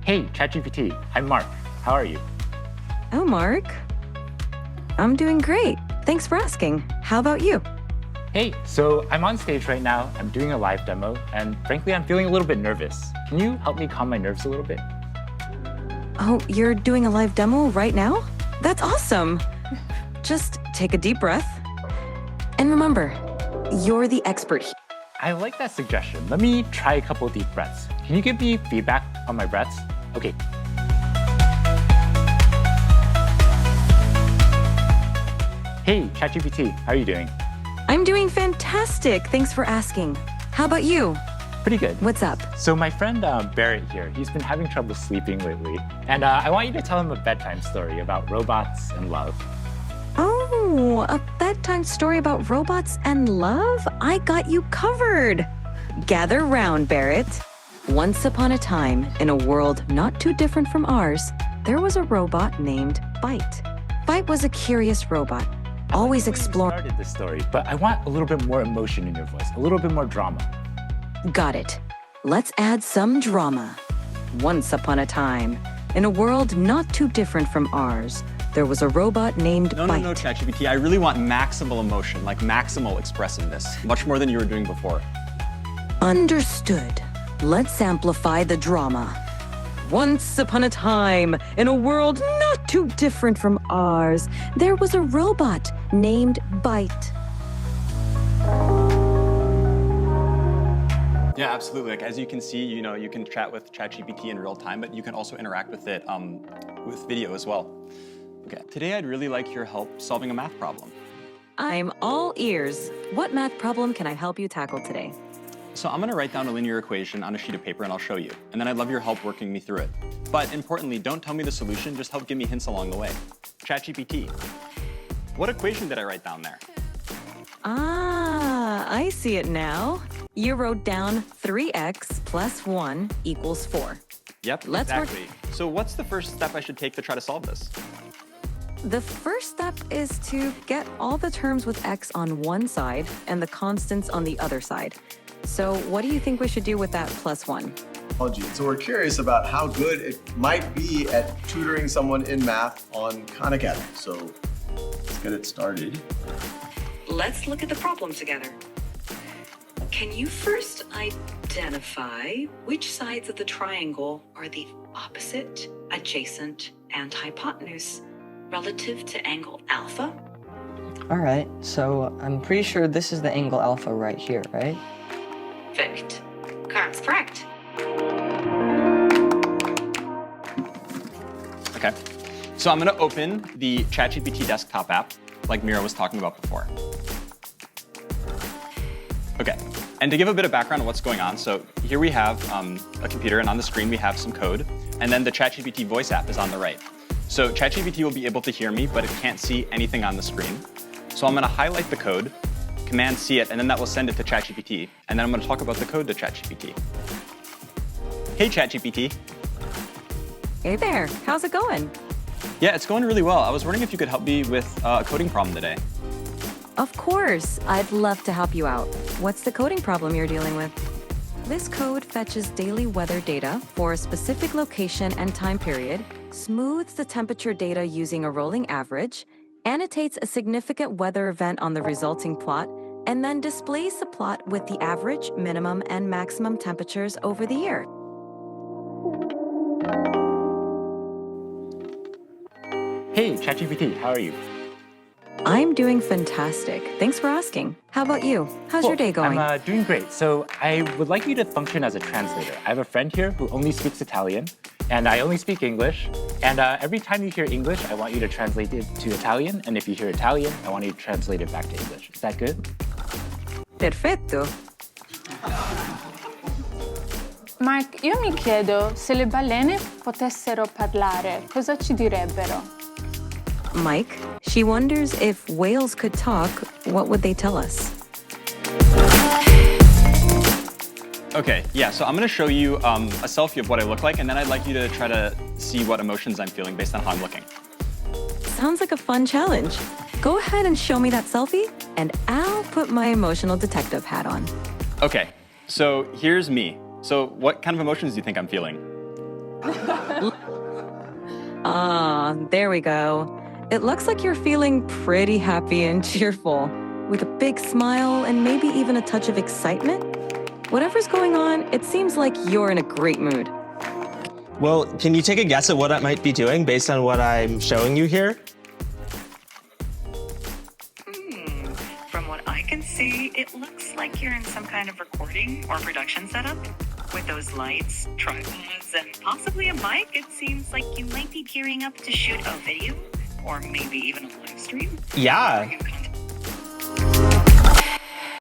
Hey, ChatGPT, I'm Mark. How are you? Oh, Mark. I'm doing great. Thanks for asking. How about you? Hey, so I'm on stage right now. I'm doing a live demo, and frankly, I'm feeling a little bit nervous. Can you help me calm my nerves a little bit? Oh, you're doing a live demo right now? That's awesome. Just take a deep breath. And remember, you're the expert here. I like that suggestion. Let me try a couple deep breaths. Can you give me feedback on my breaths? Okay. Hey, ChatGPT, how are you doing? I'm doing fantastic. Thanks for asking. How about you? Pretty good. What's up? So my friend Barrett here, he's been having trouble sleeping lately. And I want you to tell him a bedtime story about robots and love. Oh, a bedtime story about robots and love? I got you covered. Gather round, Barrett. Once upon a time, in a world not too different from ours, there was a robot named Byte. Byte was a curious robot, always exploring. Started this story, but I want a little bit more emotion in your voice, a little bit more drama. Got it. Let's add some drama. Once upon a time, in a world not too different from ours, there was a robot named Byte. No, ChatGPT. I really want maximal emotion, like maximal expressiveness, much more than you were doing before. Understood. Let's amplify the drama. Once upon a time, in a world not too different from ours, there was a robot named Byte. Yeah, absolutely. Like as you can see, you can chat with ChatGPT in real time, but you can also interact with it with video as well. Okay. Today, I'd really like your help solving a math problem. I'm all ears. What math problem can I help you tackle today? So I'm going to write down a linear equation on a sheet of paper and I'll show you. And then I'd love your help working me through it. But importantly, don't tell me the solution, just help give me hints along the way. ChatGPT, what equation did I write down there? Ah, I see it now. You wrote down 3x plus 1 equals 4. Yep, exactly. So what's the first step I should take to try to solve this? The first step is to get all the terms with x on one side and the constants on the other side. So what do you think we should do with that plus 1? So we're curious about how good it might be at tutoring someone in math on Khan Academy. So let's get it started. Let's look at the problem together. Can you first identify which sides of the triangle are the opposite, adjacent, and hypotenuse relative to angle alpha? All right, so I'm pretty sure this is the angle alpha right here, right? Perfect. That's correct. Okay, so I'm going to open the ChatGPT desktop app, like Mira was talking about before. Okay, and to give a bit of background on what's going on, so here we have a computer, and on the screen we have some code, and then the ChatGPT voice app is on the right. So ChatGPT will be able to hear me, but it can't see anything on the screen. So I'm going to highlight the code, Command C it, and then that will send it to ChatGPT, and then I'm going to talk about the code to ChatGPT. Hey, ChatGPT. Hey there, how's it going? Yeah, it's going really well. I was wondering if you could help me with a coding problem today. Of course, I'd love to help you out. What's the coding problem you're dealing with? This code fetches daily weather data for a specific location and time period, smooths the temperature data using a rolling average, annotates a significant weather event on the resulting plot, and then displays the plot with the average, minimum, and maximum temperatures over the year. Hey, ChatGPT, how are you? I'm doing fantastic. Thanks for asking. How about you? How's your day going? I'm doing great. So I would like you to function as a translator. I have a friend here who only speaks Italian, and I only speak English. And every time you hear English, I want you to translate it to Italian. And if you hear Italian, I want you to translate it back to English. Is that good? Perfetto. Mark, io mi chiedo se le balene potessero parlare, cosa ci direbbero? Mike, she wonders if whales could talk, what would they tell us? Okay, yeah, so I'm going to show you a selfie of what I look like, and then I'd like you to try to see what emotions I'm feeling based on how I'm looking. Sounds like a fun challenge. Go ahead and show me that selfie, and I'll put my emotional detective hat on. Okay, so here's me. So what kind of emotions do you think I'm feeling? There we go. It looks like you're feeling pretty happy and cheerful, with a big smile and maybe even a touch of excitement. Whatever's going on, it seems like you're in a great mood. Well, can you take a guess at what I might be doing based on what I'm showing you here? From what I can see, it looks like you're in some kind of recording or production setup. With those lights, tripods, and possibly a mic, it seems like you might be gearing up to shoot a video, or maybe even a live stream. Yeah. Are you